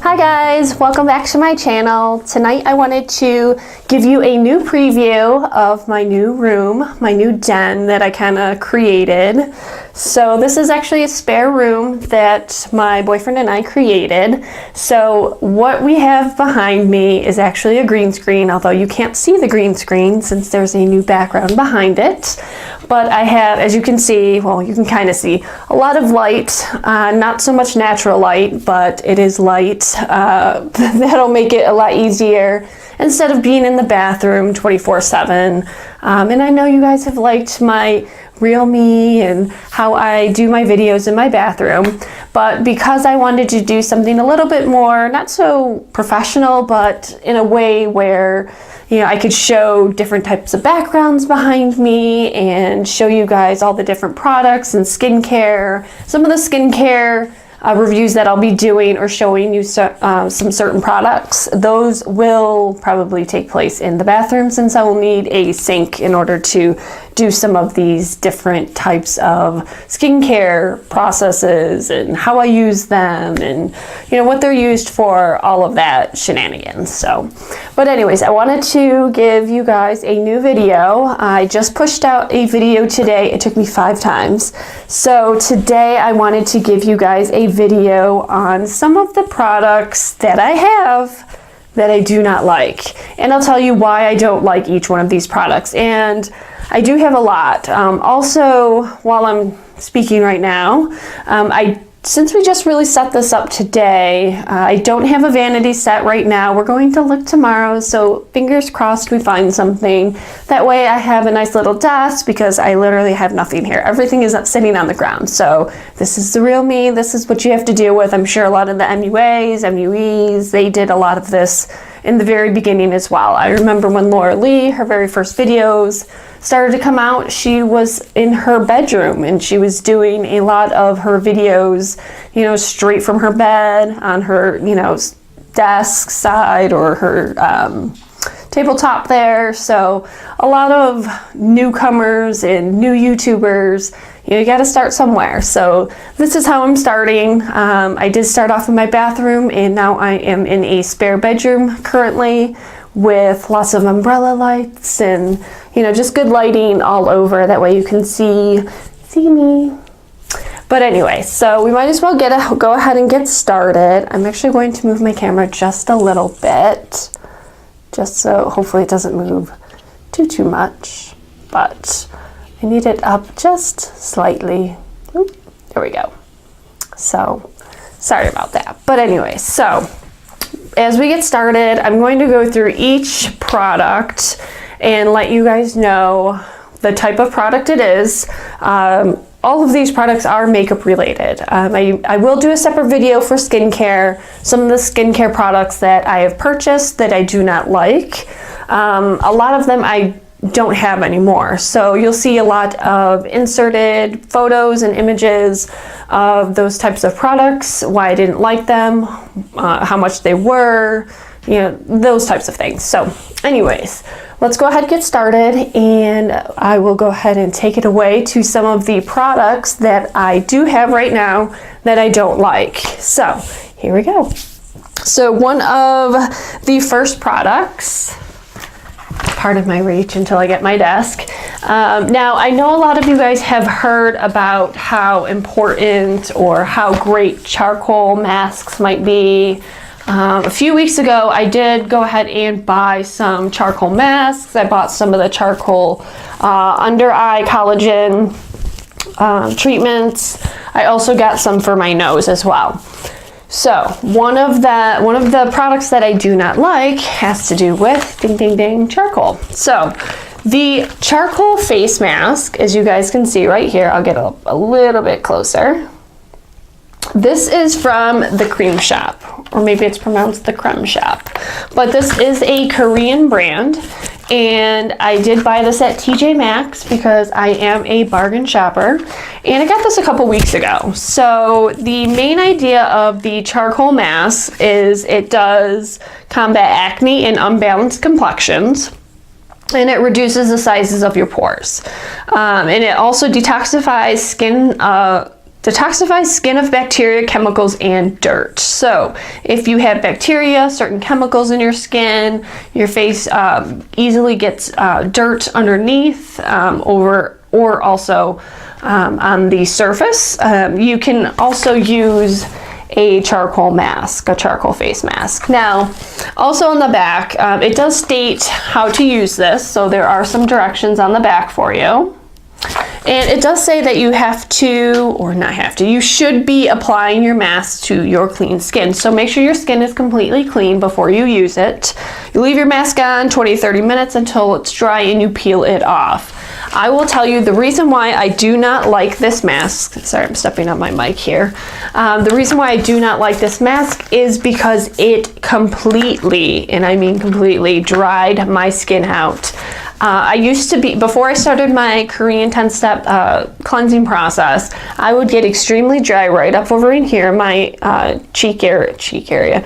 Hi guys, welcome back to my channel. Tonight I wanted to give you a new preview of my new room, my new den that I kind of created. So this is actually a spare room that my boyfriend and I created. So what we have behind me is actually a green screen, although you can't see the green screen since there's a new background behind it. But I have, as you can see, well, you can kind of see a lot of light, not so much natural light, but it is light. That'll make it a lot easier instead of being in the bathroom 24/7. And I know you guys have liked my real me and how I do my videos in my bathroom, but because I wanted to do something a little bit more, not so professional, but in a way where, you know, I could show different types of backgrounds behind me and show you guys all the different products and skincare, some of the skincare reviews that I'll be doing or showing you some certain products. Those will probably take place in the bathroom since I will need a sink in order to do some of these different types of skincare processes and how I use them and, you know, what they're used for, all of that shenanigans. So, but anyways, I wanted to give you guys a new video. I just pushed out a video today. It took me 5 times. So today I wanted to give you guys a video on some of the products that I have that I do not like. And I'll tell you why I don't like each one of these products. And I do have a lot. Also, while I'm speaking right now, since we just really set this up today, I don't have a vanity set right now. We're going to look tomorrow, so fingers crossed we find something. That way I have a nice little desk because I literally have nothing here. Everything is sitting on the ground. So this is the real me. This is what you have to deal with. I'm sure a lot of the MUAs, MUEs, they did a lot of this in the very beginning as well. I remember when Laura Lee, her very first videos started to come out, she was in her bedroom and she was doing a lot of her videos, you know, straight from her bed on her, you know, desk side or her tabletop there. So a lot of newcomers and new YouTubers, you know, you got to start somewhere. So this is how I'm starting. I did start off in my bathroom and now I am in a spare bedroom currently with lots of umbrella lights and, you know, just good lighting all over. That way you can see me. But anyway, so we might as well go ahead and get started. I'm actually going to move my camera just a little bit, just so hopefully it doesn't move too much, but I need it up just slightly. Oop, there we go. So sorry about that. But anyway, so as we get started, I'm going to go through each product and let you guys know the type of product it is. All of these products are makeup related. I will do a separate video for skincare, some of the skincare products that I have purchased that I do not like. A lot of them I don't have anymore. So you'll see a lot of inserted photos and images of those types of products, why I didn't like them, how much they were, you know, those types of things. So anyways, let's go ahead and get started and I will go ahead and take it away to some of the products that I do have right now that I don't like. So here we go. So one of the first products, part of my reach until I get my desk. Now, I know a lot of you guys have heard about how important or how great charcoal masks might be. A few weeks ago, I did go ahead and buy some charcoal masks. I bought some of the charcoal under eye collagen treatments. I also got some for my nose as well. So one of the products that I do not like has to do with ding ding ding charcoal. So the charcoal face mask, as you guys can see right here, I'll get a little bit closer. This is from the Cream Shop, or maybe it's pronounced the Creme Shop, but this is a Korean brand. And I did buy this at TJ Maxx because I am a bargain shopper. And I got this a couple weeks ago. So the main idea of the charcoal mask is it does combat acne and unbalanced complexions. And it reduces the sizes of your pores. And it also detoxifies skin detoxifies skin of bacteria, chemicals, and dirt. So if you have bacteria, certain chemicals in your skin, your face easily gets dirt underneath or also on the surface. You can also use a charcoal mask, a charcoal face mask. Now, also on the back, it does state how to use this, so there are some directions on the back for you. And it does say that you have to, or not have to, you should be applying your mask to your clean skin. So make sure your skin is completely clean before you use it. You leave your mask on 20-30 minutes until it's dry and you peel it off. I will tell you the reason why I do not like this mask, sorry, I'm stepping on my mic here. The reason why I do not like this mask is because it completely, and I mean completely, dried my skin out. I used to be, before I started my Korean 10-step cleansing process, I would get extremely dry right up over in here, my cheek area,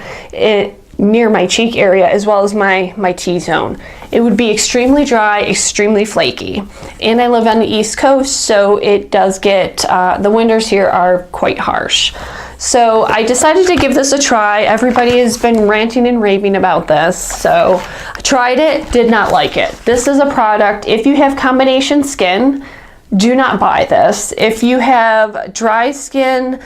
near my cheek area, as well as my T-zone. It would be extremely dry, extremely flaky. And I live on the East Coast, so it does get, the winters here are quite harsh. So I decided to give this a try. Everybody has been ranting and raving about this. So I tried it, did not like it. This is a product, if you have combination skin, do not buy this. If you have dry skin,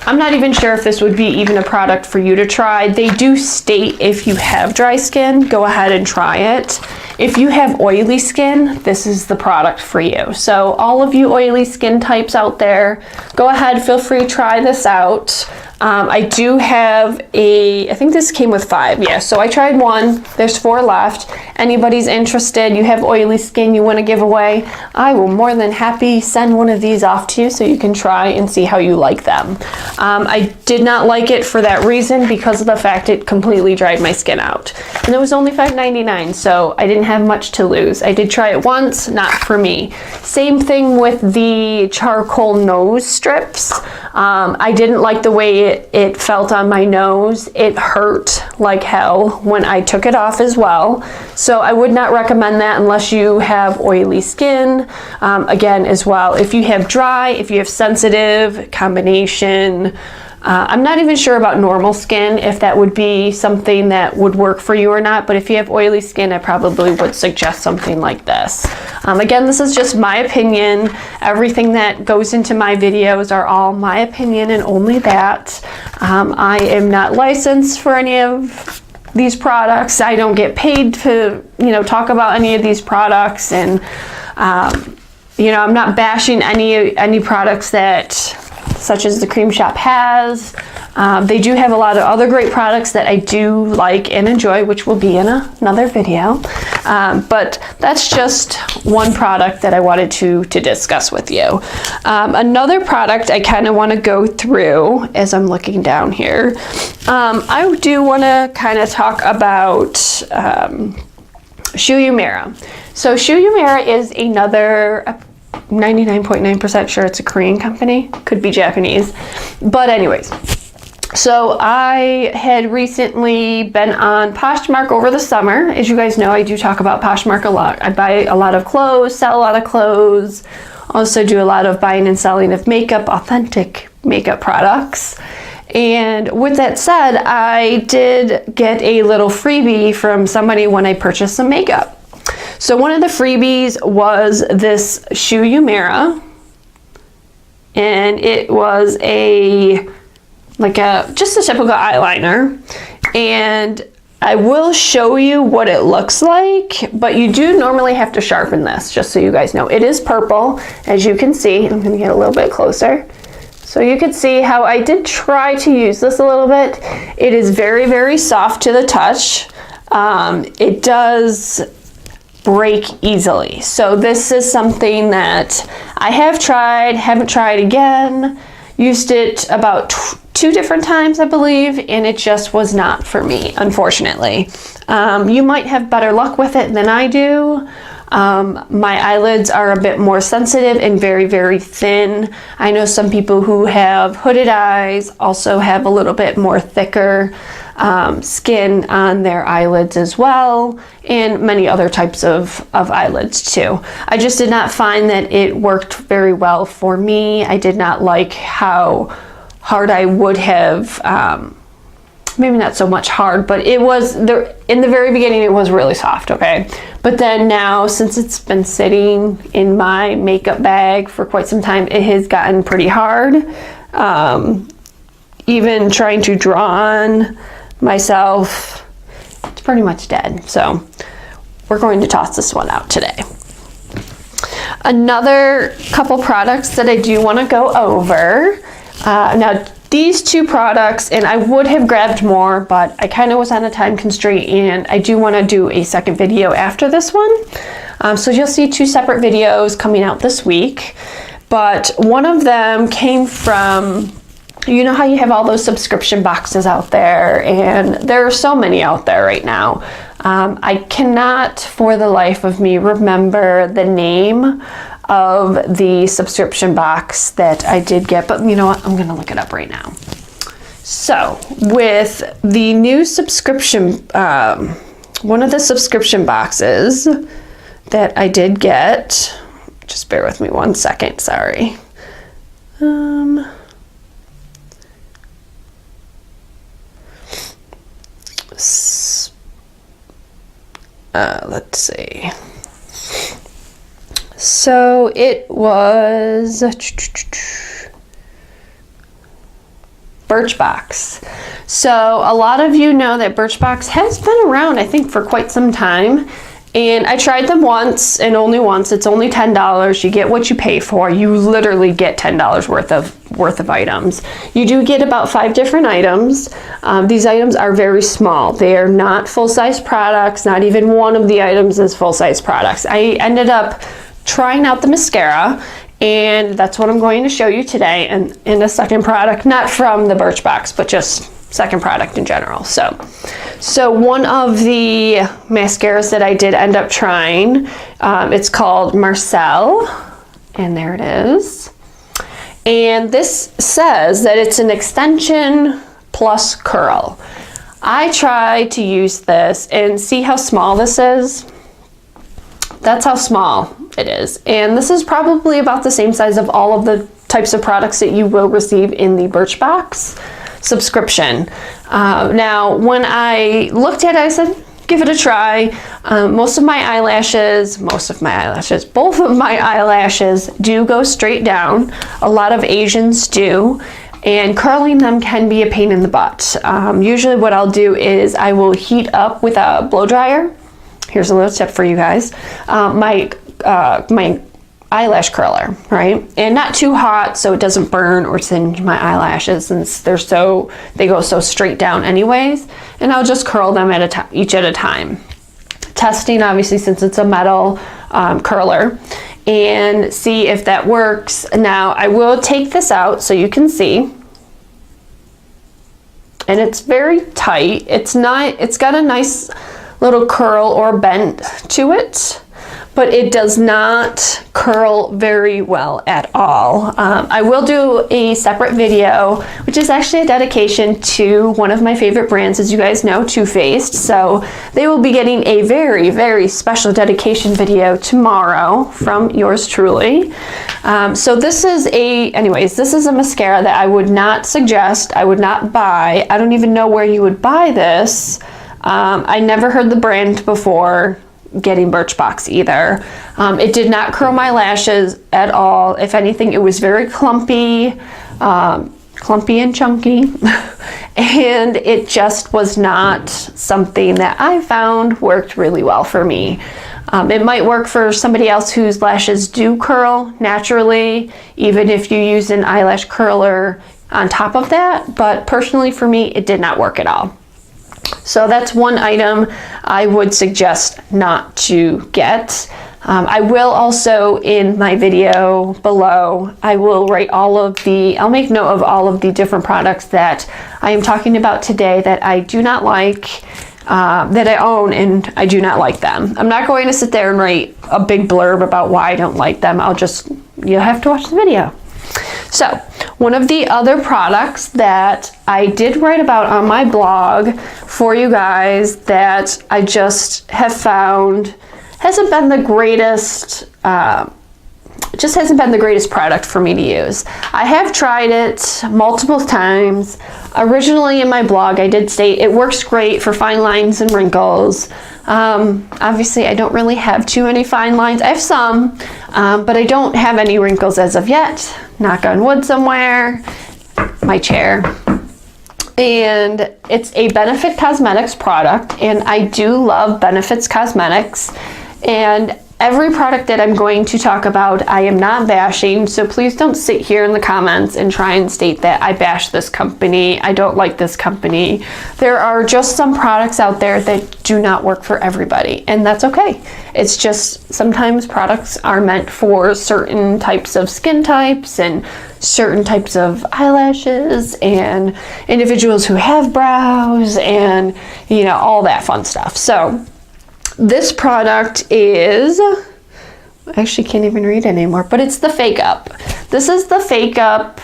I'm not even sure if this would be even a product for you to try. They do state if you have dry skin, go ahead and try it. If you have oily skin, this is the product for you. So all of you oily skin types out there, go ahead, feel free to try this out. I do have I think this came with 5, yeah. So I tried 1, there's 4 left. Anybody's interested, you have oily skin you want to give away, I will more than happy send one of these off to you so you can try and see how you like them. I did not like it for that reason, because of the fact it completely dried my skin out. And it was only $5.99, so I didn't have much to lose. I did try it once, not for me. Same thing with the charcoal nose strips. I didn't like the way it felt on my nose. It hurt like hell when I took it off as well. So I would not recommend that unless you have oily skin. Again, as well, if you have dry, if you have sensitive, combination, I'm not even sure about normal skin, if that would be something that would work for you or not, but if you have oily skin, I probably would suggest something like this. Again, this is just my opinion. Everything that goes into my videos are all my opinion and only that. I am not licensed for any of these products. I don't get paid to, talk about any of these products, and I'm not bashing any products that such as the Cream Shop has. They do have a lot of other great products that I do like and enjoy, which will be in another video. But that's just one product that I wanted to discuss with you. Another product I kind of want to go through as I'm looking down here. I do want to kind of talk about Shu Uemura. So Shu Uemura is another 99.9% sure it's a Korean company, could be Japanese, but anyways, so I had recently been on Poshmark over the summer. As you guys know, I do talk about Poshmark a lot. I buy a lot of clothes, sell a lot of clothes, also do a lot of buying and selling of makeup, authentic makeup products. And with that said, I did get a little freebie from somebody when I purchased some makeup. So one of the freebies was this Shu Uemura, and it was just a typical eyeliner, and I will show you what it looks like, but you do normally have to sharpen this, just so you guys know. It is purple, as you can see. I'm gonna get a little bit closer. So you can see how I did try to use this a little bit. It is very, very soft to the touch. It does break easily. So this is something that I have tried, haven't tried again, used it about 2 different times, I believe, and it just was not for me, unfortunately. You might have better luck with it than I do. My eyelids are a bit more sensitive and very, very thin. I know some people who have hooded eyes also have a little bit more thicker skin on their eyelids as well, and many other types of eyelids too. I just did not find that it worked very well for me. I did not like how hard I would have, maybe not so much hard, but it was, in the very beginning it was really soft, okay? But then now, since it's been sitting in my makeup bag for quite some time, it has gotten pretty hard. Even trying to draw on myself, it's pretty much dead. So we're going to toss this one out today. Another couple products that I do want to go over. Now these two products, and I would have grabbed more, but I kind of was on a time constraint, and I do want to do a second video after this one. So you'll see two separate videos coming out this week, but one of them came from, you know how you have all those subscription boxes out there, and there are so many out there right now. I cannot for the life of me remember the name of the subscription box that I did get, but you know what, I'm gonna look it up right now. So with the new subscription, one of the subscription boxes that I did get, just bear with me one second, sorry. Let's see. So it was Birchbox. So a lot of you know that Birchbox has been around, I think, for quite some time. And I tried them once, and only once. It's only $10. You get what you pay for. You literally get $10 worth of items. You do get about 5 different items. These items are very small. They are not full-size products. Not even one of the items is full-size products. I ended up trying out the mascara, and that's what I'm going to show you today, and in a second product, not from the Birchbox, but just second product in general. So one of the mascaras that I did end up trying, it's called Marcel, and there it is. And this says that it's an extension plus curl. I tried to use this, and see how small this is? That's how small it is. And this is probably about the same size of all of the types of products that you will receive in the Birchbox subscription. Now, when I looked at it, I said, give it a try. Both of my eyelashes do go straight down. A lot of Asians do. And curling them can be a pain in the butt. Usually what I'll do is I will heat up with a blow dryer. Here's a little tip for you guys. My eyelash curler, right? And not too hot so it doesn't burn or singe my eyelashes, since they go so straight down anyways. And I'll just curl them each at a time. Testing, obviously, since it's a metal curler, and see if that works. Now I will take this out so you can see. And it's very tight. It's got a nice little curl or bend to it, but it does not curl very well at all. I will do a separate video, which is actually a dedication to one of my favorite brands, as you guys know, Too Faced. So they will be getting a very, very special dedication video tomorrow from yours truly. So this is a mascara that I would not suggest, I would not buy. I don't even know where you would buy this. I never heard the brand before getting Birchbox either. It did not curl my lashes at all. If anything, it was very clumpy and chunky, and it just was not something that I found worked really well for me. It might work for somebody else whose lashes do curl naturally, even if you use an eyelash curler on top of that, but personally for me, it did not work at all. So that's one item I would suggest not to get. I will also, in my video below, I'll make note of all of the different products that I am talking about today that I do not like. that I own, and I do not like them. I'm not going to sit there and write a big blurb about why I don't like them. You'll have to watch the video. So, one of the other products that I did write about on my blog for you guys that I just have found hasn't been the greatest, just hasn't been the greatest product for me to use. I have tried it multiple times. Originally in my blog, I did state it works great for fine lines and wrinkles. Obviously, I don't really have too many fine lines. I have some, but I don't have any wrinkles as of yet. Knock on wood somewhere. My chair. And it's a Benefit Cosmetics product, and I do love Benefit's Cosmetics. And every product that I'm going to talk about, I am not bashing, so please don't sit here in the comments and try and state that I bash this company, I don't like this company. There are just some products out there that do not work for everybody, and that's okay. It's just sometimes products are meant for certain types of skin types and certain types of eyelashes and individuals who have brows and, you know, all that fun stuff. So this product is, I actually can't even read anymore, but it's the Fake Up. This is the Fake Up.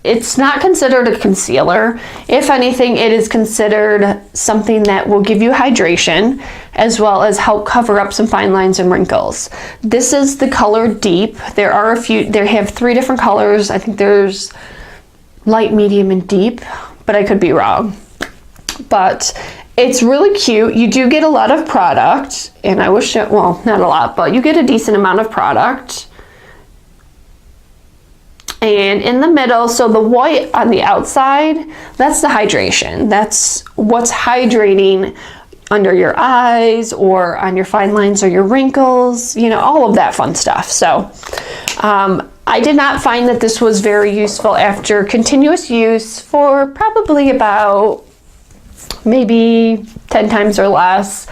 It's not considered a concealer. If anything, it is considered something that will give you hydration as well as help cover up some fine lines and wrinkles. This is the color Deep. There are a few, they have 3 different colors. I think there's light, medium, and deep, but I could be wrong. But it's really cute. You do get a lot of product, and I wish it, well, not a lot, but you get a decent amount of product. And in the middle, so the white on the outside, that's the hydration. That's what's hydrating under your eyes or on your fine lines or your wrinkles, you know, all of that fun stuff. So I did not find that this was very useful after continuous use for probably about maybe 10 times or less.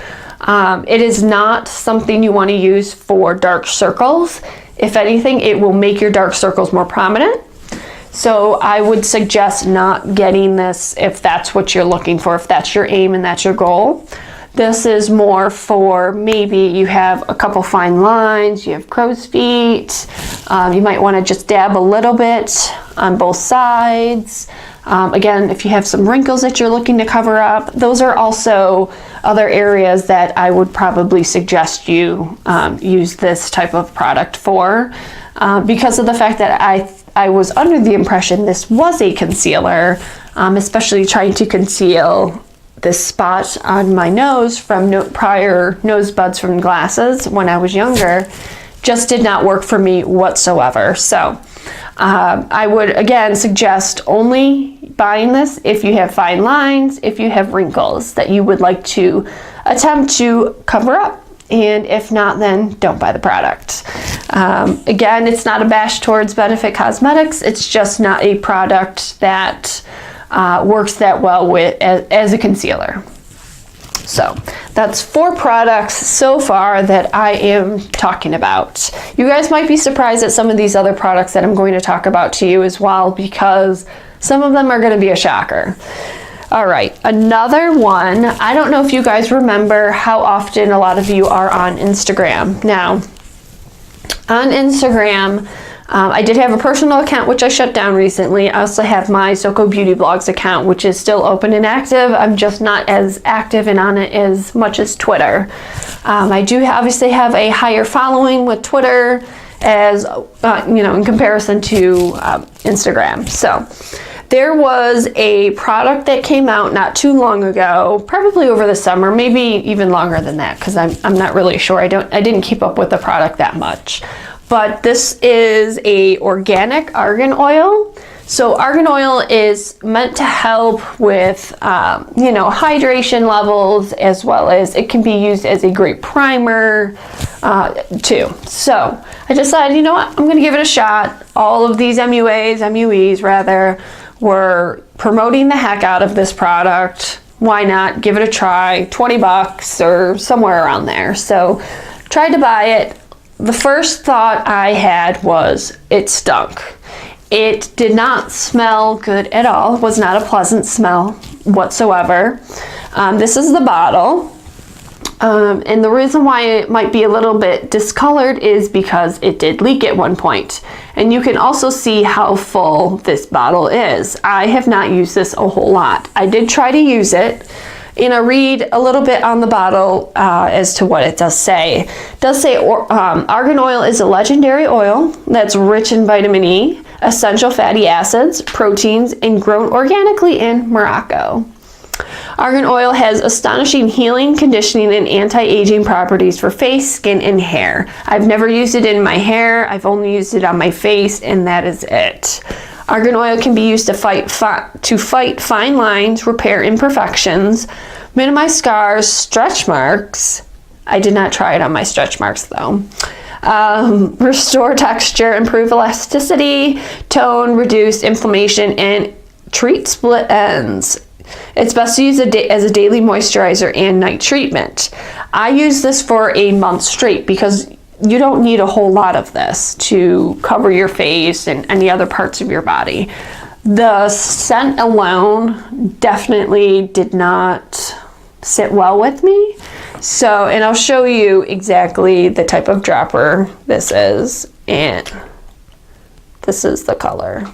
It is not something you want to use for dark circles. If anything, it will make your dark circles more prominent. So I would suggest not getting this if that's what you're looking for, if that's your aim and that's your goal. This is more for maybe you have a couple fine lines, you have crow's feet, you might want to just dab a little bit on both sides. Again, if you have some wrinkles that you're looking to cover up, those are also other areas that I would probably suggest you use this type of product for, because of the fact that I was under the impression this was a concealer, especially trying to conceal this spot on my nose from prior nose buds from glasses when I was younger. Just did not work for me whatsoever. So I would again suggest only buying this if you have fine lines, if you have wrinkles that you would like to attempt to cover up, and if not, then don't buy the product. Again, it's not a bash towards Benefit Cosmetics, it's just not a product that works that well with as a concealer. So that's 4 products so far that I am talking about. You guys might be surprised at some of these other products that I'm going to talk about to you as well, because some of them are going to be a shocker. All right, another one. I don't know if you guys remember how often a lot of you are on Instagram. Now, on Instagram, I did have a personal account, which I shut down recently. I also have my Soko Beauty Blogs account, which is still open and active. I'm just not as active and on it as much as Twitter. I do obviously have a higher following with Twitter as, you know, in comparison to Instagram. So there was a product that came out not too long ago, probably over the summer, maybe even longer than that, because I'm not really sure. I didn't keep up with the product that much. But this is a organic argan oil. So argan oil is meant to help with, you know, hydration levels, as well as it can be used as a great primer too. So I decided, you know what, I'm gonna give it a shot. All of these MUEs rather, were promoting the heck out of this product. Why not give it a try? 20 bucks or somewhere around there. So tried to buy it. The first thought I had was it stunk. It did not smell good at all. It was not a pleasant smell whatsoever. This is the bottle. And the reason why it might be a little bit discolored is because it did leak at one point. And you can also see how full this bottle is. I have not used this a whole lot. I did try to use it, and I read a little bit on the bottle as to what it does say. It does say argan oil is a legendary oil that's rich in vitamin E, essential fatty acids, proteins, and grown organically in Morocco. Argan oil has astonishing healing, conditioning, and anti-aging properties for face, skin, and hair. I've never used it in my hair. I've only used it on my face, and that is it. Argan oil can be used to fight fine lines, repair imperfections, minimize scars, stretch marks. I did not try it on my stretch marks though. Restore texture, improve elasticity, tone, reduce inflammation, and treat split ends. It's best to use as a daily moisturizer and night treatment. I use this for a month straight because you don't need a whole lot of this to cover your face and any other parts of your body. The scent alone definitely did not sit well with me. So, and I'll show you exactly the type of dropper this is, and this is the color.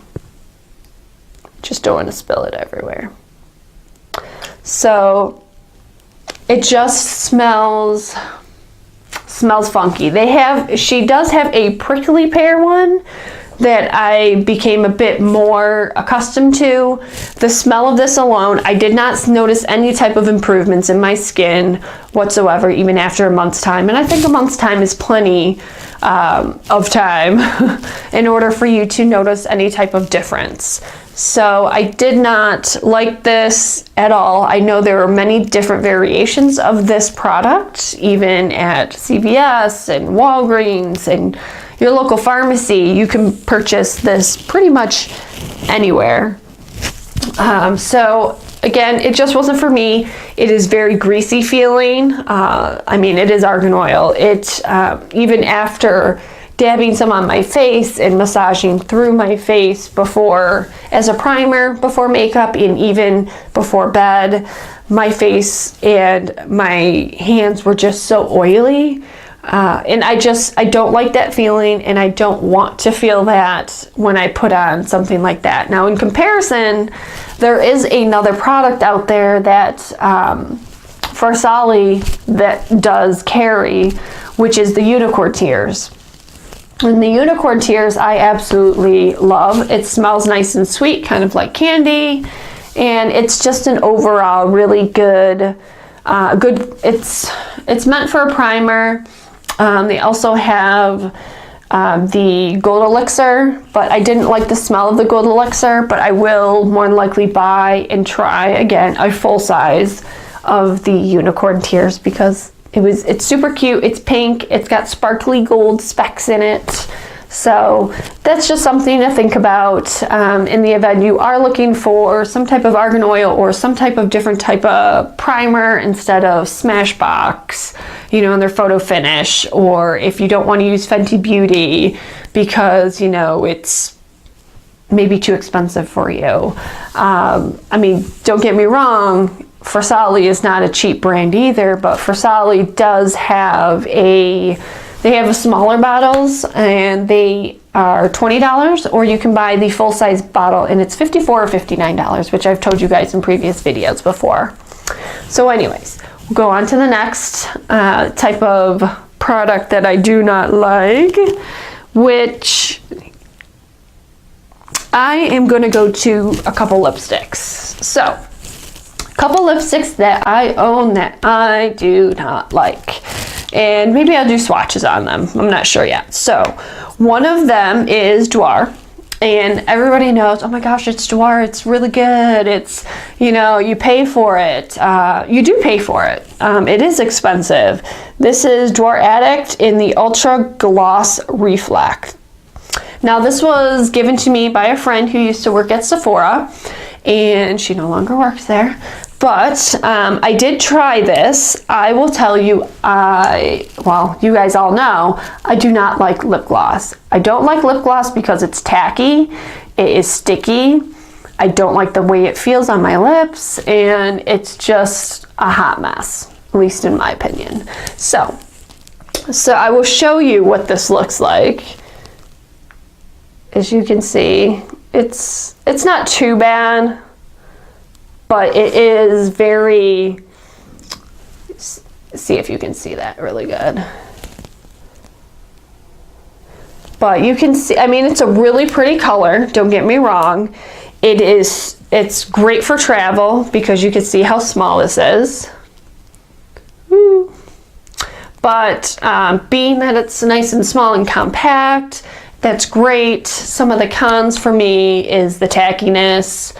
Just don't want to spill it everywhere. So it just smells funky. She does have a prickly pear one that I became a bit more accustomed to. The smell of this alone, I did not notice any type of improvements in my skin whatsoever, even after a month's time. And I think a month's time is plenty of time in order for you to notice any type of difference. So I did not like this at all. I know there are many different variations of this product, even at CVS and Walgreens and your local pharmacy. You can purchase this pretty much anywhere. So again, it just wasn't for me. It is very greasy feeling. I mean, it is argan oil. It even after dabbing some on my face and massaging through my face before as a primer, before makeup, and even before bed, my face and my hands were just so oily. And I don't like that feeling, and I don't want to feel that when I put on something like that. Now, in comparison, there is another product out there that Farsali that does carry, which is the Unicorn Tears. And the Unicorn Tears I absolutely love. It smells nice and sweet, kind of like candy, and it's just an overall really good. It's meant for a primer. They also have the Gold Elixir, but I didn't like the smell of the Gold Elixir, but I will more than likely buy and try again a full size of the Unicorn Tears because it's super cute. It's pink. It's got sparkly gold specks in it. So that's just something to think about in the event you are looking for some type of argan oil or some type of different type of primer instead of Smashbox, you know, in their photo finish, or if you don't want to use Fenty Beauty because, you know, it's maybe too expensive for you. I mean, don't get me wrong, Farsali is not a cheap brand either, but Farsali does have they have smaller bottles, and they are $20, or you can buy the full-size bottle, and it's $54 or $59, which I've told you guys in previous videos before. So anyways, we'll go on to the next type of product that I do not like, which I am going to go to a couple lipsticks. So, a couple lipsticks that I own that I do not like. And maybe I'll do swatches on them. I'm not sure yet. So, one of them is Dwar. And everybody knows, oh my gosh, it's Dwar. It's really good. It's, you know, you pay for it. You do pay for it. It is expensive. This is Dwar Addict in the Ultra Gloss Reflect. Now, this was given to me by a friend who used to work at Sephora, and she no longer works there. But I did try this. I will tell you, well, you guys all know, I do not like lip gloss. I don't like lip gloss because it's tacky, it is sticky, I don't like the way it feels on my lips, and it's just a hot mess, at least in my opinion. So I will show you what this looks like. As you can see, it's not too bad, but it is very, see if you can see that really good. But you can see, I mean, it's a really pretty color, don't get me wrong. It's great for travel because you can see how small this is. Woo. But being that it's nice and small and compact, that's great. Some of the cons for me is the tackiness.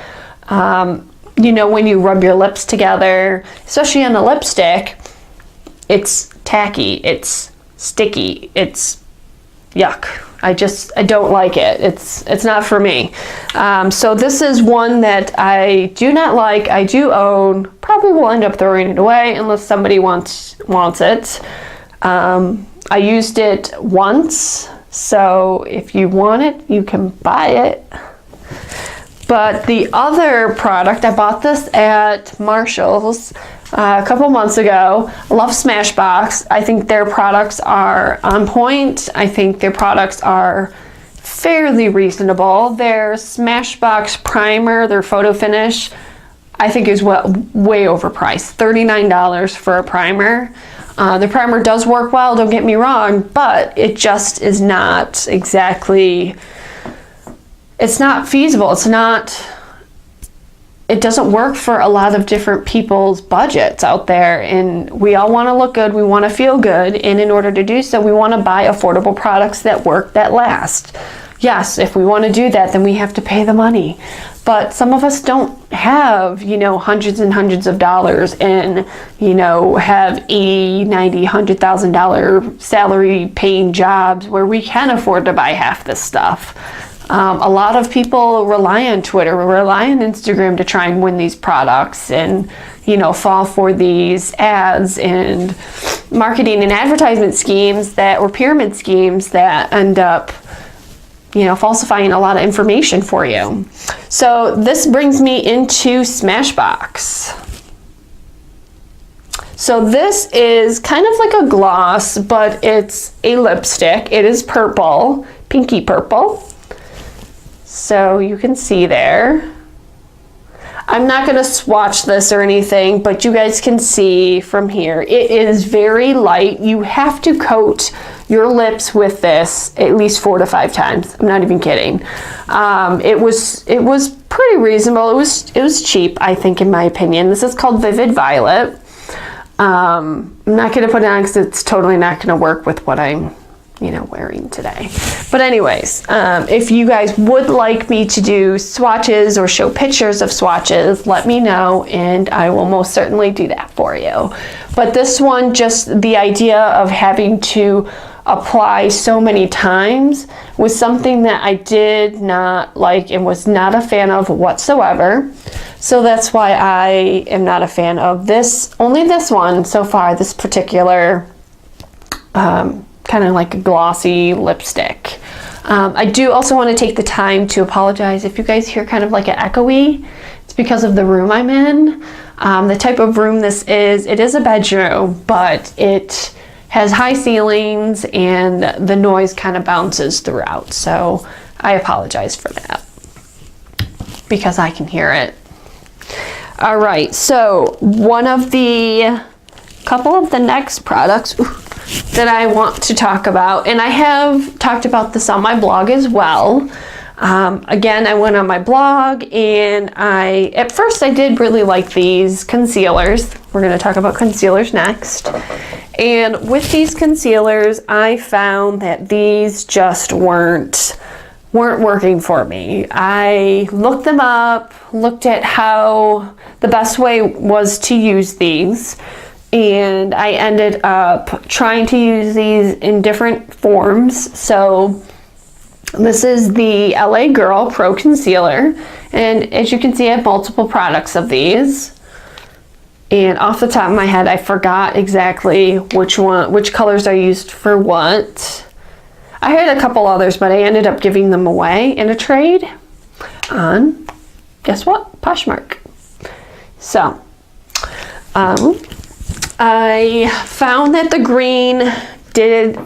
You know, when you rub your lips together, especially on a lipstick, it's tacky, it's sticky, it's yuck. I don't like it. It's not for me. So this is one that I do not like. I do own. Probably will end up throwing it away unless somebody wants it. I used it once, so if you want it, you can buy it. But the other product, I bought this at Marshall's a couple months ago. I love Smashbox. I think their products are on point. I think their products are fairly reasonable. Their Smashbox primer, their photo finish, I think is way overpriced. $39 for a primer. The primer does work well, don't get me wrong, but it just is not exactly, it's not feasible. It doesn't work for a lot of different people's budgets out there, and we all want to look good, we want to feel good, and in order to do so, we want to buy affordable products that work, that last. Yes, if we want to do that, then we have to pay the money. But some of us don't have, you know, hundreds and hundreds of dollars and, you know, have $80,000, $90,000, $100,000 salary paying jobs where we can afford to buy half this stuff. A lot of people rely on Twitter, rely on Instagram to try and win these products and, you know, fall for these ads and marketing and advertisement schemes or pyramid schemes that end up, you know, falsifying a lot of information for you. So this brings me into Smashbox. So this is kind of like a gloss, but it's a lipstick. It is purple, pinky purple. So you can see there. I'm not going to swatch this or anything, but you guys can see from here. It is very light. You have to coat your lips with this at least 4 to 5 times. I'm not even kidding. It was pretty reasonable. It was cheap, I think, in my opinion. This is called Vivid Violet. I'm not going to put it on because it's totally not going to work with what I'm, you know, wearing today. But anyways, if you guys would like me to do swatches or show pictures of swatches, let me know and I will most certainly do that for you. But this one, just the idea of having to apply so many times was something that I did not like and was not a fan of whatsoever. So that's why I am not a fan of this, only this one so far, this particular kind of like a glossy lipstick. I do also want to take the time to apologize if you guys hear kind of like an echoey. It's because of the room I'm in. The type of room this is, it is a bedroom, but it has high ceilings and the noise kind of bounces throughout. So I apologize for that because I can hear it. All right, so couple of the next products that I want to talk about, and I have talked about this on my blog as well. Again, I went on my blog and at first I did really like these concealers. We're going to talk about concealers next. And with these concealers, I found that these just weren't working for me. I looked them up, looked at how the best way was to use these, and I ended up trying to use these in different forms. So this is the LA Girl Pro Concealer, and as you can see, I have multiple products of these. And off the top of my head, I forgot exactly which colors I used for what. I had a couple others, but I ended up giving them away in a trade on guess what? Poshmark. So, I found that the green did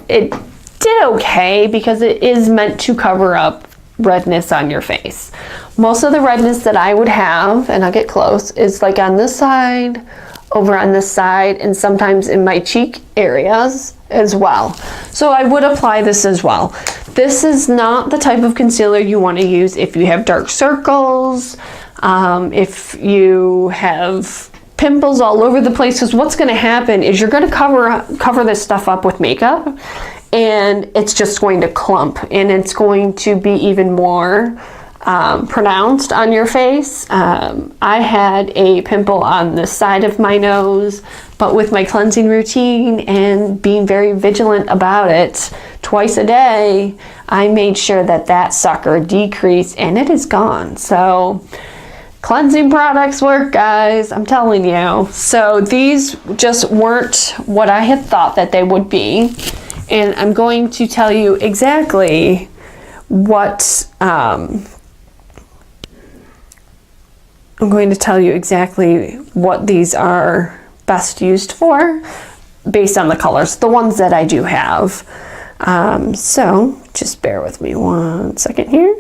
okay because it is meant to cover up redness on your face. Most of the redness that I would have, and I'll get close, is like on this side, over on this side, and sometimes in my cheek areas as well. So I would apply this as well. This is not the type of concealer you want to use if you have dark circles, if you have pimples all over the place, because what's going to happen is you're going to cover this stuff up with makeup, and it's just going to clump, and it's going to be even more pronounced on your face. I had a pimple on the side of my nose, but with my cleansing routine and being very vigilant about it twice a day, I made sure that that sucker decreased, and it is gone. So cleansing products work, guys, I'm telling you. So these just weren't what I had thought that they would be, and I'm going to tell you exactly what these are best used for based on the colors, the ones that I do have. So just bear with me 1 second here.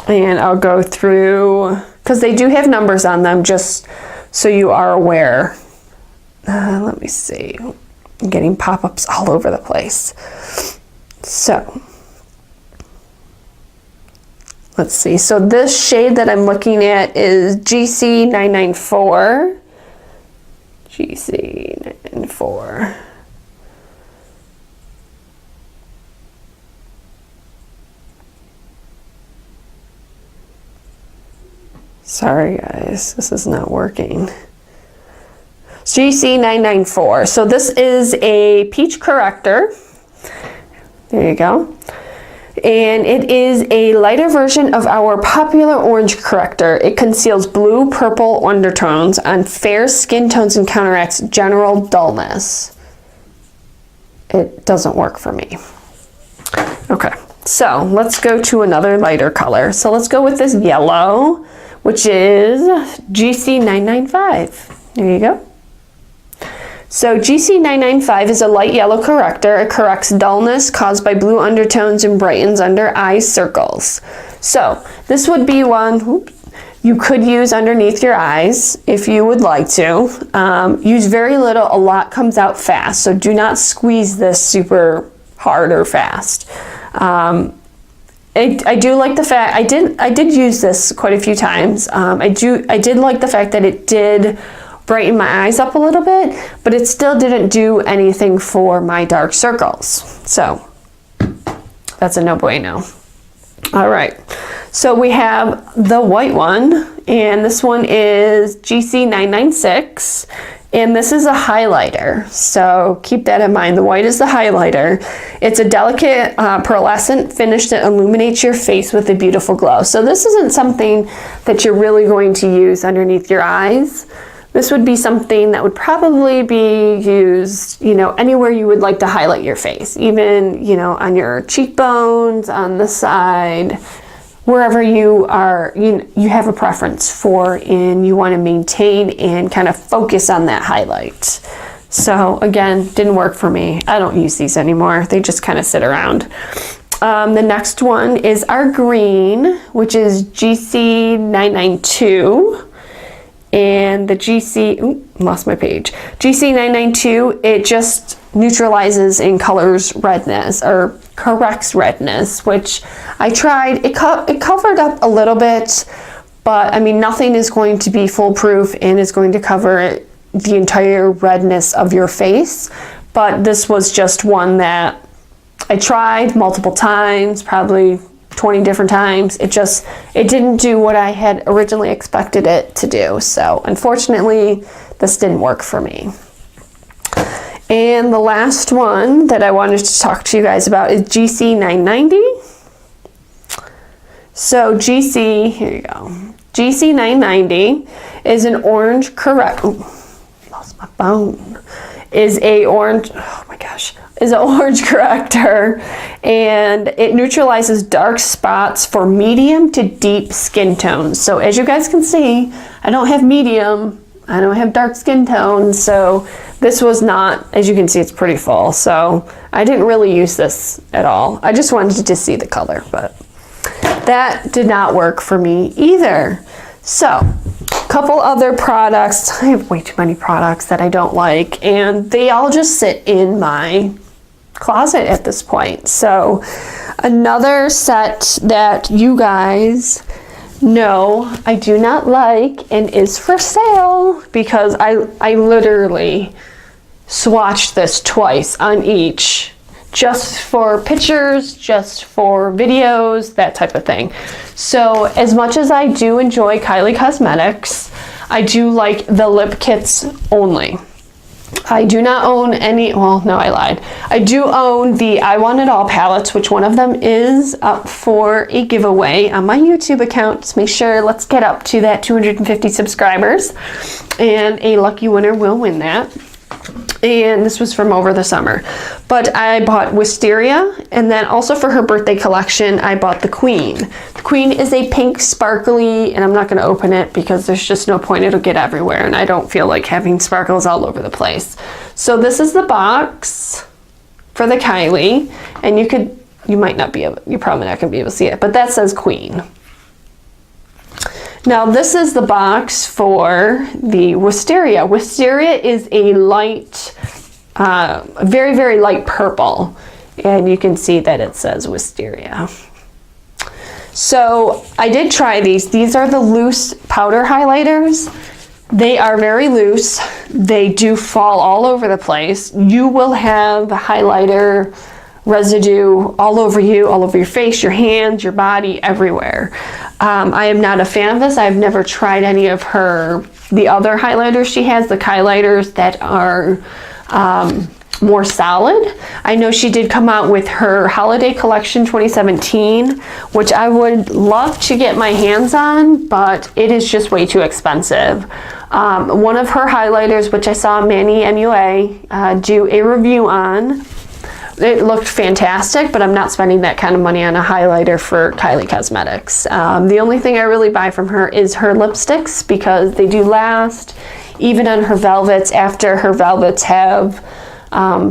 And I'll go through, because they do have numbers on them, just so you are aware. Let me see. I'm getting pop-ups all over the place. So let's see. So this shade that I'm looking at is GC994. GC994. Sorry guys, this is not working. GC994. So this is a peach corrector. There you go. And it is a lighter version of our popular orange corrector. It conceals blue, purple undertones on fair skin tones and counteracts general dullness. It doesn't work for me. Okay, so let's go to another lighter color. So let's go with this yellow, which is GC995. There you go. So GC995 is a light yellow corrector. It corrects dullness caused by blue undertones and brightens under eye circles. So this would be one you could use underneath your eyes if you would like to. Use very little, a lot comes out fast. So do not squeeze this super hard or fast. I do like the fact, I did use this quite a few times. I did like the fact that it did brighten my eyes up a little bit, but it still didn't do anything for my dark circles. So that's a no bueno. All right, so we have the white one, and this one is GC996, and this is a highlighter. So keep that in mind. The white is the highlighter. It's a delicate pearlescent finish that illuminates your face with a beautiful glow. So this isn't something that you're really going to use underneath your eyes. This would be something that would probably be used, anywhere you would like to highlight your face, even, on your cheekbones, on the side, wherever you are, you have a preference for and you want to maintain and kind of focus on that highlight. So again, didn't work for me. I don't use these anymore. They just kind of sit around. The next one is our green, which is GC992. And the lost my page. GC992, it just neutralizes and colors redness, or corrects redness, which I tried. It covered up a little bit, but I mean, nothing is going to be foolproof and is going to cover the entire redness of your face. But this was just one that I tried multiple times, probably 20 different times. It didn't do what I had originally expected it to do. So unfortunately, this didn't work for me. And the last one that I wanted to talk to you guys about is GC990. So here you go. GC990 is an orange lost my phone. is a orange, oh my gosh, is an orange corrector, and it neutralizes dark spots for medium to deep skin tones. So as you guys can see, I don't have medium, I don't have dark skin tones, so this was not, as you can see, it's pretty full. So I didn't really use this at all. I just wanted to see the color, but that did not work for me either. So a couple other products. I have way too many products that I don't like, and they all just sit in my closet at this point. So another set that you guys know I do not like and is for sale, because I literally swatched this twice on each, just for pictures, just for videos, that type of thing. So as much as I do enjoy Kylie Cosmetics, I do like the lip kits only. I do not own any, well, no, I lied. I do own the I Want It All palettes, which one of them is up for a giveaway on my YouTube account. Just make sure, let's get up to that 250 subscribers, and a lucky winner will win that. And this was from over the summer. But I bought Wisteria, and then also for her birthday collection, I bought the Queen. The Queen is a pink sparkly, and I'm not going to open it because there's just no point, it'll get everywhere, and I don't feel like having sparkles all over the place. So this is the box for the Kylie, and you might not be able, you're probably not going to be able to see it, but that says Queen. Now this is the box for the Wisteria. Wisteria is a light, very, very light purple. And you can see that it says Wisteria. So I did try these. These are the loose powder highlighters. They are very loose. They do fall all over the place. You will have highlighter residue all over you, all over your face, your hands, your body, everywhere. I am not a fan of this. I've never tried any of the other highlighters she has, the highlighters that are more solid. I know she did come out with her holiday collection 2017, which I would love to get my hands on, but it is just way too expensive. One of her highlighters, which I saw Manny MUA do a review on, it looked fantastic, but I'm not spending that kind of money on a highlighter for Kylie Cosmetics. The only thing I really buy from her is her lipsticks, because they do last, even on her velvets. After her velvets have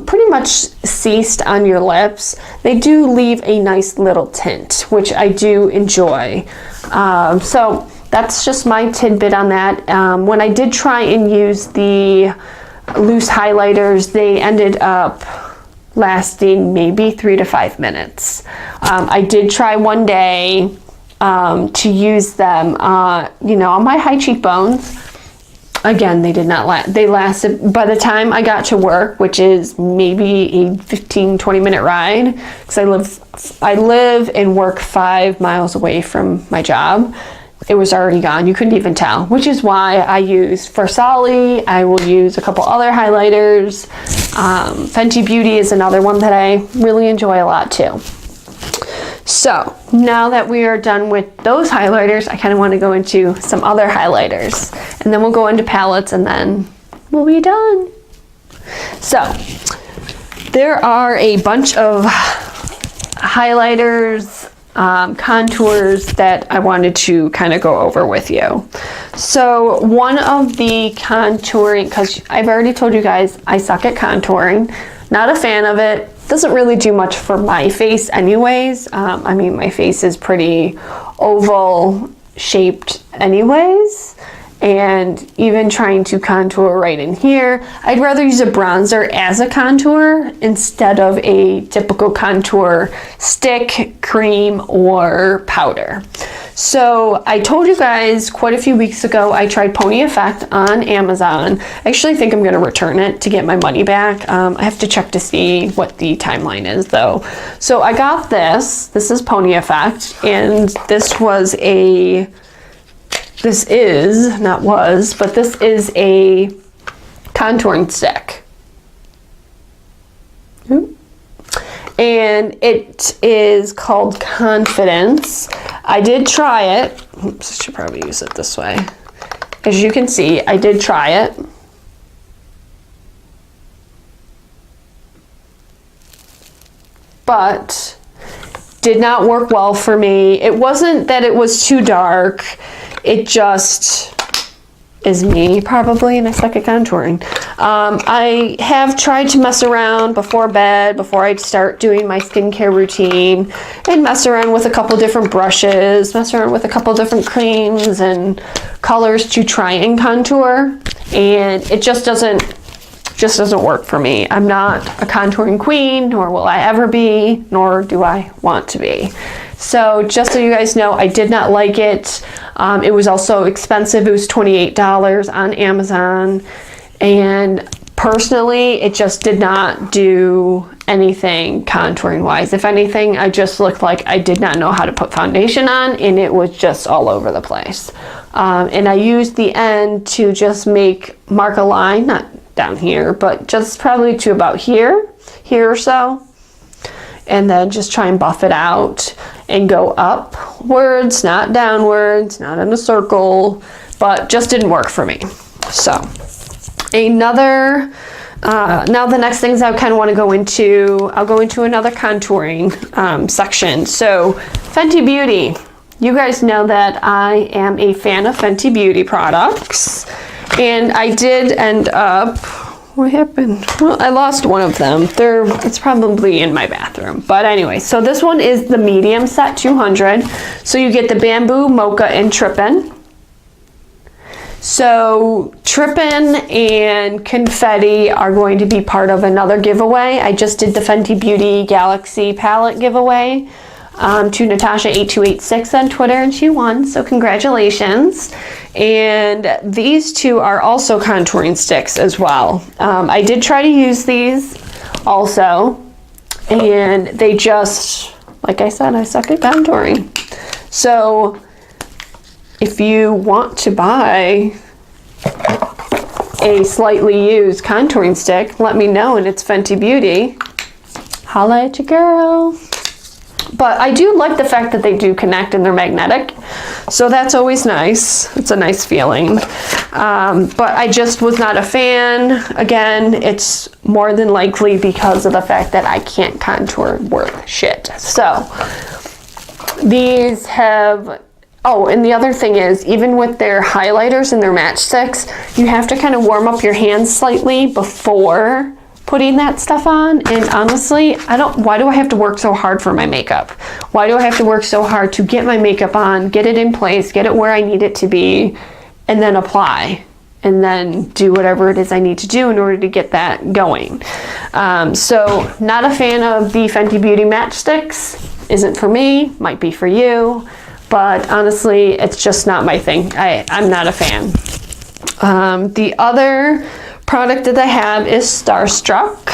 pretty much ceased on your lips, they do leave a nice little tint, which I do enjoy. So that's just my tidbit on that. When I did try and use the loose highlighters, they ended up lasting maybe 3 to 5 minutes. I did try one day to use them, on my high cheekbones. Again, they did not last. They lasted, by the time I got to work, which is maybe a 15-20 minute ride, because I live and work 5 miles away from my job. It was already gone. You couldn't even tell, which is why I use Versali. I will use a couple other highlighters. Fenty Beauty is another one that I really enjoy a lot too. So now that we are done with those highlighters, I kind of want to go into some other highlighters, and then we'll go into palettes, and then we'll be done. So there are a bunch of highlighters, contours that I wanted to kind of go over with you. So one of the contouring, because I've already told you guys I suck at contouring, not a fan of it, doesn't really do much for my face anyways. I mean, my face is pretty oval shaped anyways, and even trying to contour right in here, I'd rather use a bronzer as a contour instead of a typical contour stick, cream, or powder. So I told you guys quite a few weeks ago I tried Pony Effect on Amazon. I actually think I'm going to return it to get my money back. I have to check to see what the timeline is though. So I got this. This is Pony Effect, and this is, not was, but this is a contouring stick. Ooh. And it is called Confidence. I did try it. Oops, I should probably use it this way. As you can see, I did try it. but did not work well for me. It wasn't that it was too dark, it just is me probably, and I suck at contouring. I have tried to mess around before bed, before I start doing my skincare routine, and mess around with a couple different brushes, mess around with a couple different creams and colors to try and contour, and it just doesn't work for me. I'm not a contouring queen, nor will I ever be, nor do I want to be. So just so you guys know, I did not like it. It was also expensive. It was $28 on Amazon. And personally, it just did not do anything contouring wise. If anything, I just looked like I did not know how to put foundation on, and it was just all over the place. And I used the end to just mark a line, not down here, but just probably to about here or so. And then just try and buff it out and go upwards, not downwards, not in a circle, but just didn't work for me. So now the next things I kind of want to go into, I'll go into another contouring section. So Fenty Beauty. You guys know that I am a fan of Fenty Beauty products. And I did end up, what happened? Well, I lost one of them. It's probably in my bathroom. But anyway, so this one is the medium set 200. So you get the bamboo, mocha, and trippin'. So trippin' and confetti are going to be part of another giveaway. I just did the Fenty Beauty Galaxy palette giveaway to Natasha8286 on Twitter, and she won, so congratulations. And these two are also contouring sticks as well. I did try to use these also, and they just, like I said, I suck at contouring. So if you want to buy a slightly used contouring stick, let me know, and it's Fenty Beauty. Holla at your girl. But I do like the fact that they do connect and they're magnetic. So that's always nice. It's a nice feeling. But I just was not a fan. Again, it's more than likely because of the fact that I can't contour worth shit. So these have, oh, and the other thing is, even with their highlighters and their matchsticks, you have to kind of warm up your hands slightly before putting that stuff on. And honestly, why do I have to work so hard for my makeup? Why do I have to work so hard to get my makeup on, get it in place, get it where I need it to be, and then apply, and then do whatever it is I need to do in order to get that going? So not a fan of the Fenty Beauty matchsticks. Isn't for me, might be for you, but honestly, it's just not my thing. I'm not a fan. The other product that I have is Starstruck,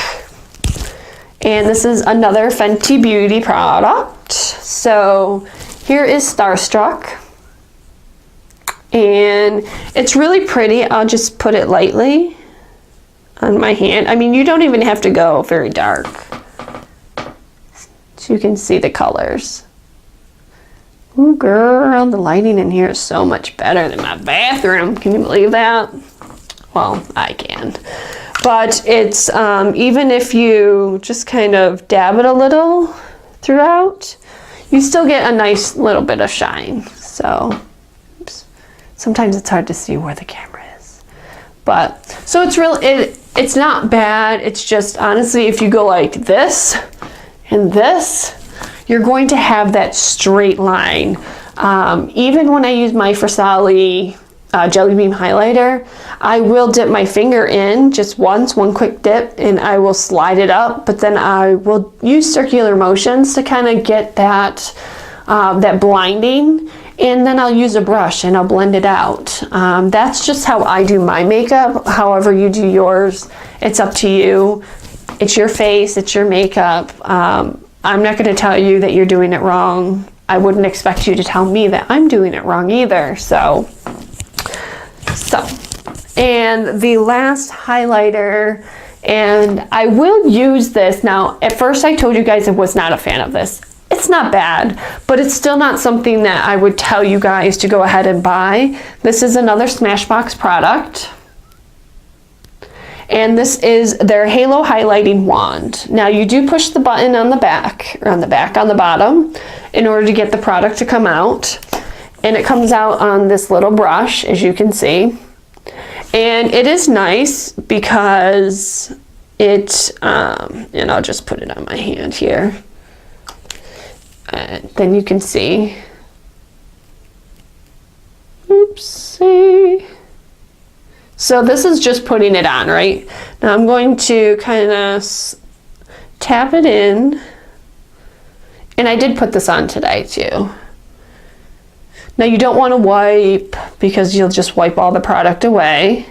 and this is another Fenty Beauty product. So here is Starstruck, and it's really pretty. I'll just put it lightly on my hand. I mean, you don't even have to go very dark, so you can see the colors. Ooh, girl, the lighting in here is so much better than my bathroom. Can you believe that? Well, I can. But it's, even if you just kind of dab it a little throughout, you still get a nice little bit of shine. So, oops. Sometimes it's hard to see where the camera is. But, so it's not bad. It's just, honestly, if you go like this and this, you're going to have that straight line. Even when I use my Versali Jelly Beam highlighter, I will dip my finger in just once, one quick dip, and I will slide it up, but then I will use circular motions to kind of get that blinding, and then I'll use a brush and I'll blend it out. That's just how I do my makeup. However you do yours, it's up to you. It's your face, it's your makeup. I'm not going to tell you that you're doing it wrong. I wouldn't expect you to tell me that I'm doing it wrong either. So, and the last highlighter, and I will use this. Now, at first I told you guys I was not a fan of this. It's not bad, but it's still not something that I would tell you guys to go ahead and buy. This is another Smashbox product. And this is their Halo Highlighting Wand. Now you do push the button on the back, or on the bottom, in order to get the product to come out. And it comes out on this little brush, as you can see. And it is nice because it, and I'll just put it on my hand here. And then you can see, oopsie. So this is just putting it on, right? Now I'm going to kind of tap it in. And I did put this on today too. Now you don't want to wipe because you'll just wipe all the product away.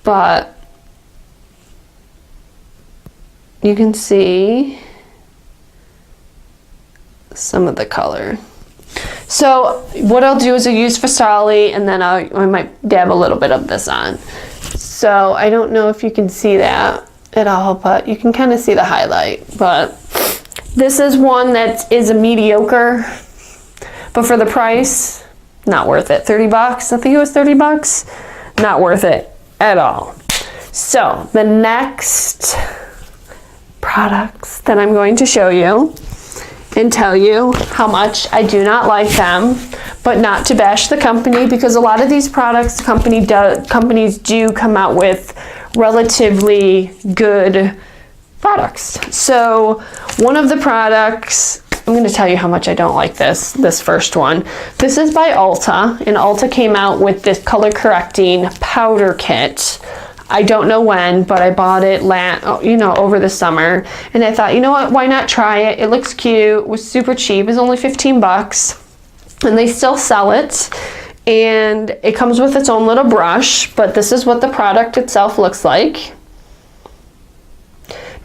But you can see some of the color. So what I'll do is I'll use Fasali, and then I might dab a little bit of this on. So I don't know if you can see that at all, but you can kind of see the highlight. But this is one that is a mediocre, but for the price, not worth it. 30 bucks, I think it was 30 bucks. Not worth it at all. So the next products that I'm going to show you and tell you how much I do not like them, but not to bash the company, because a lot of these products companies do come out with relatively good products. So one of the products, I'm going to tell you how much I don't like this first one. This is by Ulta, and Ulta came out with this color correcting powder kit. I don't know when, but I bought it over the summer, and I thought, you know what, why not try it? It looks cute. It was super cheap. It was only 15 bucks, and they still sell it. And it comes with its own little brush, but this is what the product itself looks like.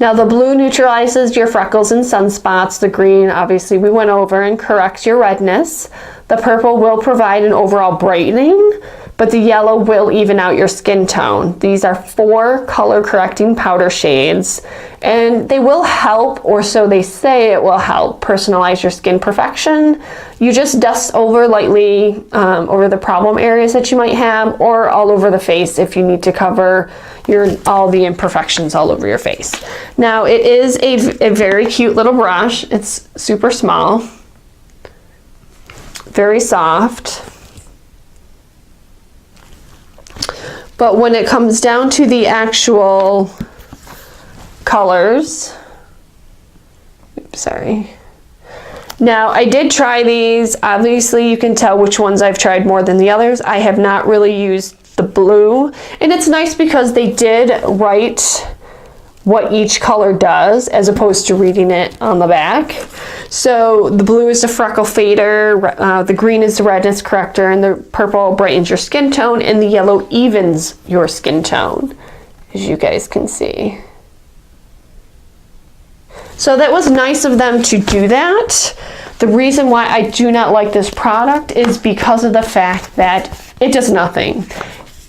Now the blue neutralizes your freckles and sunspots. The green, obviously, we went over, and corrects your redness. The purple will provide an overall brightening, but the yellow will even out your skin tone. These are 4 color correcting powder shades, and they will help, or so they say it will help, personalize your skin perfection. You just dust over lightly over the problem areas that you might have, or all over the face if you need to cover all the imperfections all over your face. Now it is a very cute little brush. It's super small, very soft. But when it comes down to the actual colors, oops, sorry. Now I did try these. Obviously you can tell which ones I've tried more than the others. I have not really used the blue, and it's nice because they did write what each color does as opposed to reading it on the back. So the blue is the freckle fader, the green is the redness corrector, and the purple brightens your skin tone, and the yellow evens your skin tone, as you guys can see. So that was nice of them to do that. The reason why I do not like this product is because of the fact that it does nothing.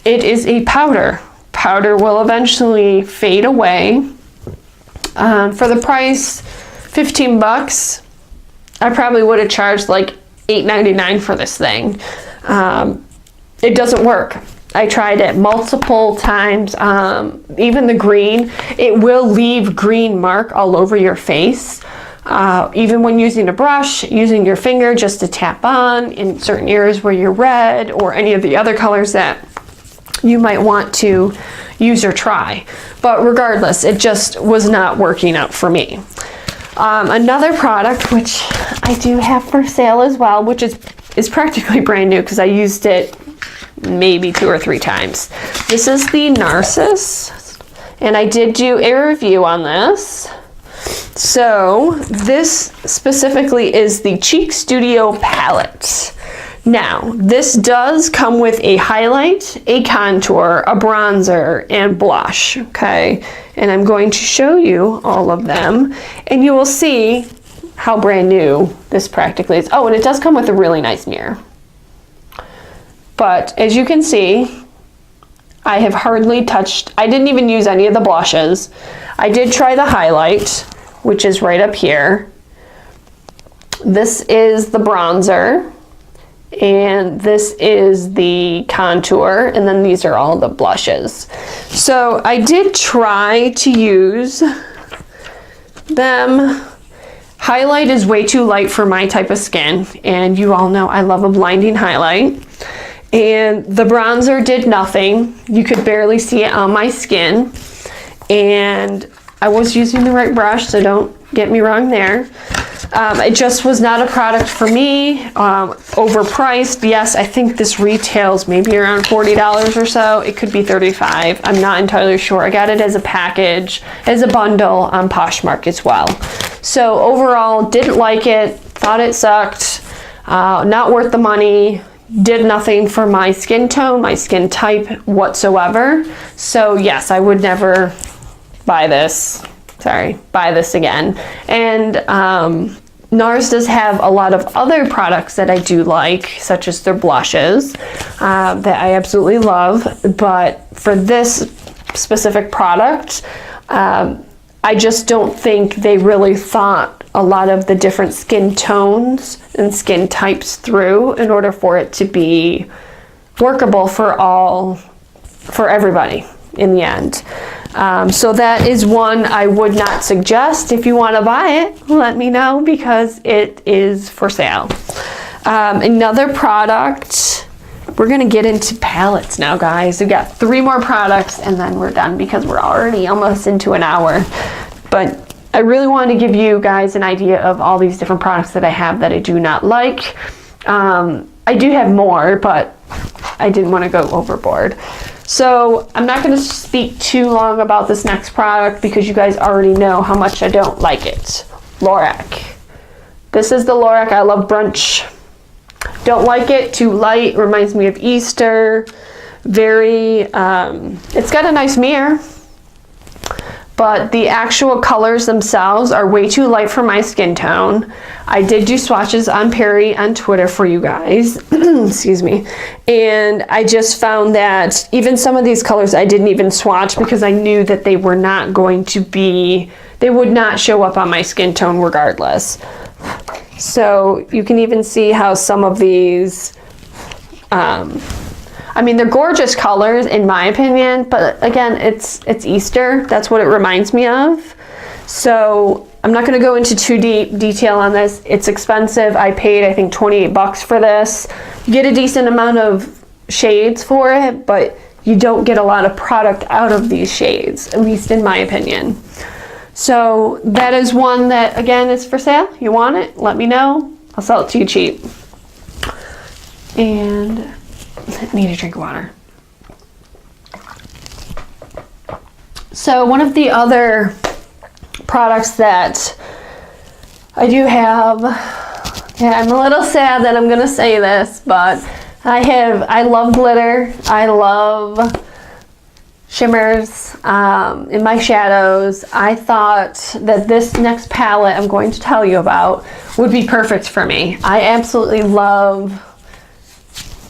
It is a powder. Powder will eventually fade away. For the price, 15 bucks, I probably would have charged like $8.99 for this thing. It doesn't work. I tried it multiple times. Even the green, it will leave green mark all over your face. Even when using a brush, using your finger just to tap on in certain areas where you're red, or any of the other colors that you might want to use or try. But regardless, it just was not working out for me. Another product which I do have for sale as well, which is practically brand new because I used it maybe 2 or 3 times. This is the Narcissus, and I did do a review on this. So this specifically is the Cheek Studio palette. Now, this does come with a highlight, a contour, a bronzer, and blush, okay? And I'm going to show you all of them, and you will see how brand new this practically is. Oh, and it does come with a really nice mirror. But as you can see, I have hardly touched, I didn't even use any of the blushes. I did try the highlight, which is right up here. This is the bronzer. and this is the contour, and then these are all the blushes. So I did try to use them. Highlight is way too light for my type of skin, and you all know I love a blinding highlight. And the bronzer did nothing. You could barely see it on my skin. And I was using the right brush, so don't get me wrong there. It just was not a product for me. Overpriced. Yes, I think this retails maybe around $40 or so. It could be $35. I'm not entirely sure. I got it as a package, as a bundle on Poshmark as well. So overall, didn't like it. Thought it sucked. Not worth the money. Did nothing for my skin tone, my skin type whatsoever. So yes, I would never buy this. Buy this again. And NARS does have a lot of other products that I do like, such as their blushes, that I absolutely love. But for this specific product, I just don't think they really thought a lot of the different skin tones and skin types through in order for it to be workable for everybody in the end. So that is one I would not suggest. If you want to buy it, let me know, because it is for sale. Another product, we're going to get into palettes now, guys. We've got 3 more products and then we're done, because we're already almost into an hour. But I really wanted to give you guys an idea of all these different products that I have that I do not like. I do have more, but I didn't want to go overboard. So I'm not going to speak too long about this next product, because you guys already know how much I don't like it. Lorac. This is the Lorac I Love Brunch. Don't like it. Too light. Reminds me of Easter. Very, it's got a nice mirror, but the actual colors themselves are way too light for my skin tone. I did do swatches on Perry on Twitter for you guys, excuse me, and I just found that even some of these colors I didn't even swatch, because I knew that they were not going to be, they would not show up on my skin tone regardless. So you can even see how some of these, I mean, they're gorgeous colors in my opinion, but again, it's Easter. That's what it reminds me of. So I'm not going to go into too deep detail on this. It's expensive. I paid, I think, 28 bucks for this. You get a decent amount of shades for it, but you don't get a lot of product out of these shades, at least in my opinion. So that is one that, again, is for sale. You want it? Let me know. I'll sell it to you cheap. And I need a drink of water. So one of the other products that I do have, yeah, I'm a little sad that I'm going to say this, but I love glitter. I love shimmers in my shadows. I thought that this next palette I'm going to tell you about would be perfect for me. I absolutely love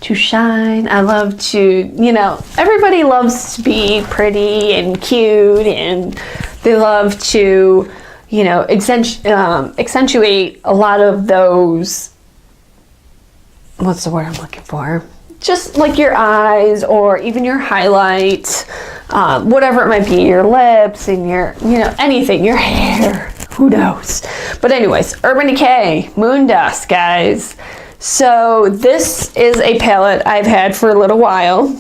to shine. I love to, you know, everybody loves to be pretty and cute, and they love to, you know, accentuate a lot of those, what's the word I'm looking for? Just like your eyes, or even your highlight, whatever it might be, your lips and your, you know, anything, your hair, who knows. But anyways, Urban Decay Moon Dust, guys. So this is a palette I've had for a little while.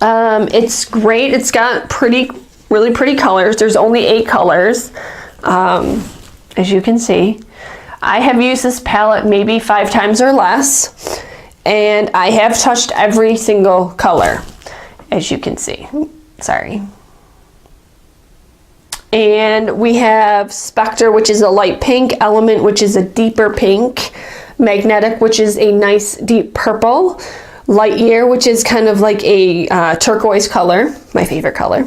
It's great. It's got really pretty colors. There's only 8 colors, as you can see. I have used this palette maybe 5 times or less, and I have touched every single color, as you can see. Sorry. And we have Spectre, which is a light pink, Element, which is a deeper pink, Magnetic, which is a nice deep purple, Light Year, which is kind of like a turquoise color, my favorite color.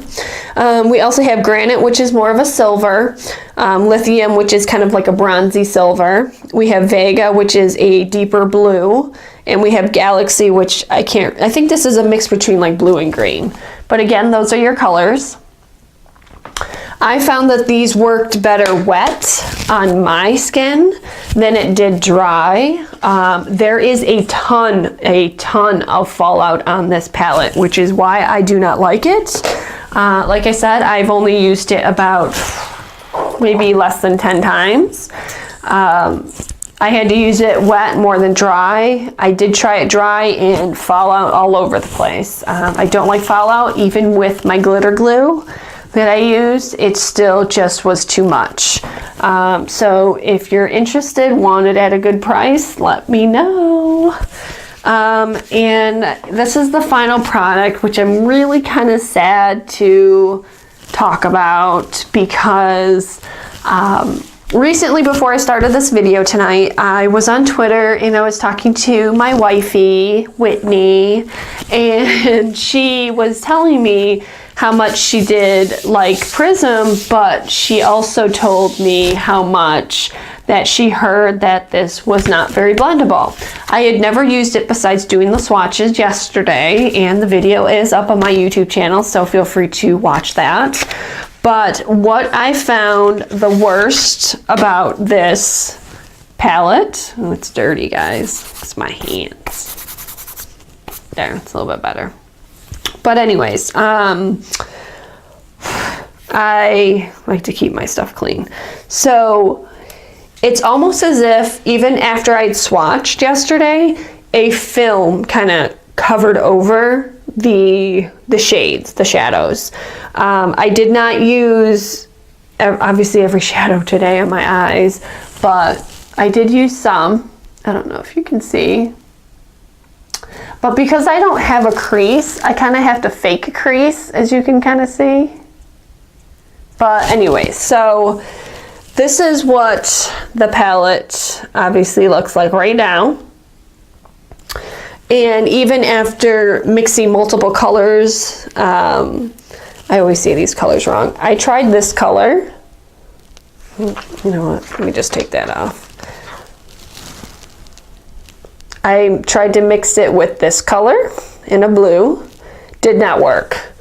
We also have Granite, which is more of a silver, Lithium, which is kind of like a bronzy silver. We have Vega, which is a deeper blue, and we have Galaxy, which I think this is a mix between like blue and green. But again, those are your colors. I found that these worked better wet on my skin than it did dry. There is a ton of fallout on this palette, which is why I do not like it. Like I said, I've only used it about maybe less than 10 times. I had to use it wet more than dry. I did try it dry and fallout all over the place. I don't like fallout even with my glitter glue that I used. It still just was too much. So if you're interested, want it at a good price, let me know. And this is the final product, which I'm really kind of sad to talk about because recently, before I started this video tonight, I was on Twitter and I was talking to my wifey, Whitney, and she was telling me how much she did like Prism, but she also told me how much that she heard that this was not very blendable. I had never used it besides doing the swatches yesterday, and the video is up on my YouTube channel, so feel free to watch that. But what I found the worst about this palette, oh, it's dirty, guys. It's my hands. There, it's a little bit better. But anyways, I like to keep my stuff clean. So it's almost as if even after I'd swatched yesterday, a film kind of covered over the shades, the shadows. I did not use obviously every shadow today on my eyes, but I did use some. I don't know if you can see, but because I don't have a crease, I kind of have to fake a crease, as you can kind of see. But anyway, so this is what the palette obviously looks like right now. And even after mixing multiple colors, I always say these colors wrong. I tried this color. You know what? Let me just take that off. I tried to mix it with this color in a blue. Did not work.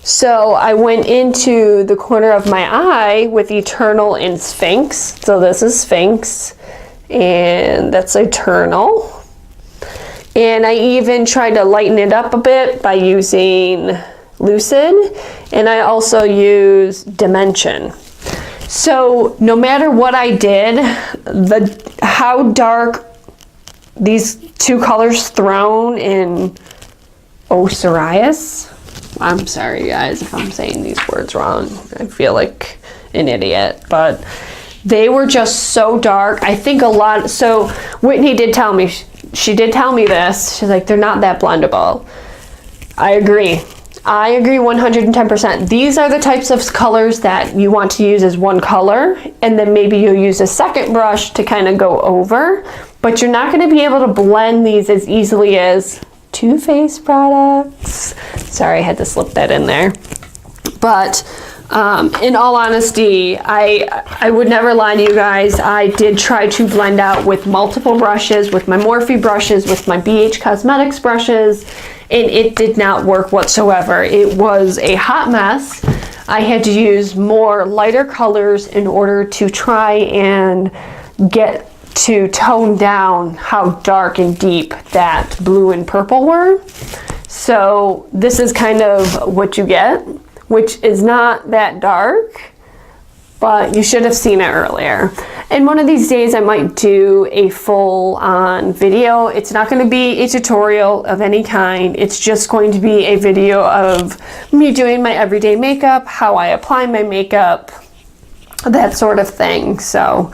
So I went into the corner of my eye with Eternal and Sphinx. So this is Sphinx, and that's Eternal. And I even tried to lighten it up a bit by using Lucid, and I also used Dimension. So no matter what I did, how dark these two colors thrown in Osiris, I'm sorry guys if I'm saying these words wrong, I feel like an idiot, but they were just so dark. I think a lot, so Whitney did tell me, she did tell me this, she's like, they're not that blendable. I agree 110%. These are the types of colors that you want to use as one color, and then maybe you'll use a second brush to kind of go over, but you're not going to be able to blend these as easily as Too Faced products. Sorry, I had to slip that in there. But in all honesty, I would never lie to you guys. I did try to blend out with multiple brushes, with my Morphe brushes, with my BH Cosmetics brushes, and it did not work whatsoever. It was a hot mess. I had to use more lighter colors in order to try and get to tone down how dark and deep that blue and purple were. So this is kind of what you get, which is not that dark, but you should have seen it earlier. And one of these days I might do a full-on video. It's not going to be a tutorial of any kind. It's just going to be a video of me doing my everyday makeup, how I apply my makeup, that sort of thing. So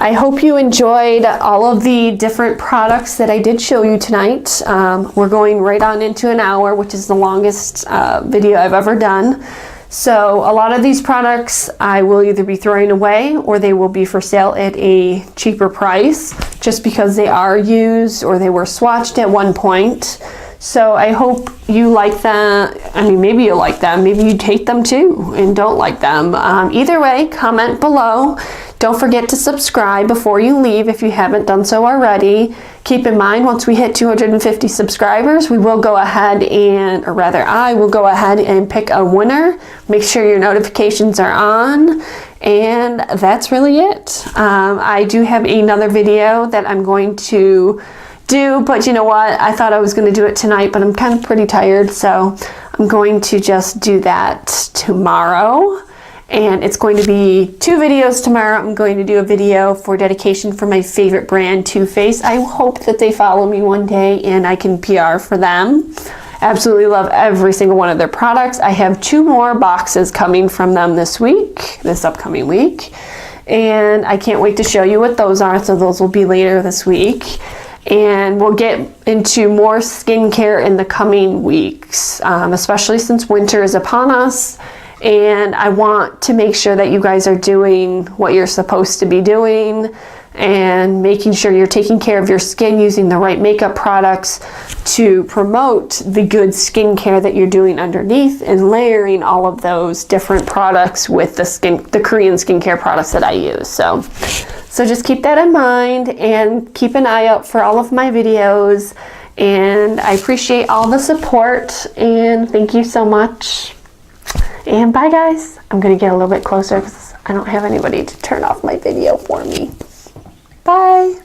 I hope you enjoyed all of the different products that I did show you tonight. We're going right on into an hour, which is the longest video I've ever done. So a lot of these products I will either be throwing away or they will be for sale at a cheaper price just because they are used or they were swatched at one point. So I hope you like them. I mean, maybe you like them, maybe you hate them too and don't like them. Either way, comment below. Don't forget to subscribe before you leave if you haven't done so already. keep in mind, once we hit 250 subscribers, we will go ahead and, or rather I will go ahead and pick a winner. Make sure your notifications are on, and that's really it. I do have another video that I'm going to do, but you know what? I thought I was going to do it tonight, but I'm kind of pretty tired, so I'm going to just do that tomorrow. And it's going to be 2 videos tomorrow. I'm going to do a video for dedication for my favorite brand, Too Faced. I hope that they follow me one day and I can PR for them. Absolutely love every single one of their products. I have 2 more boxes coming from them this upcoming week. And I can't wait to show you what those are, so those will be later this week. And we'll get into more skincare in the coming weeks, especially since winter is upon us. And I want to make sure that you guys are doing what you're supposed to be doing and making sure you're taking care of your skin using the right makeup products to promote the good skincare that you're doing underneath, and layering all of those different products with the Korean skincare products that I use. So just keep that in mind and keep an eye out for all of my videos. And I appreciate all the support, and thank you so much. And bye guys. I'm going to get a little bit closer because I don't have anybody to turn off my video for me. Bye.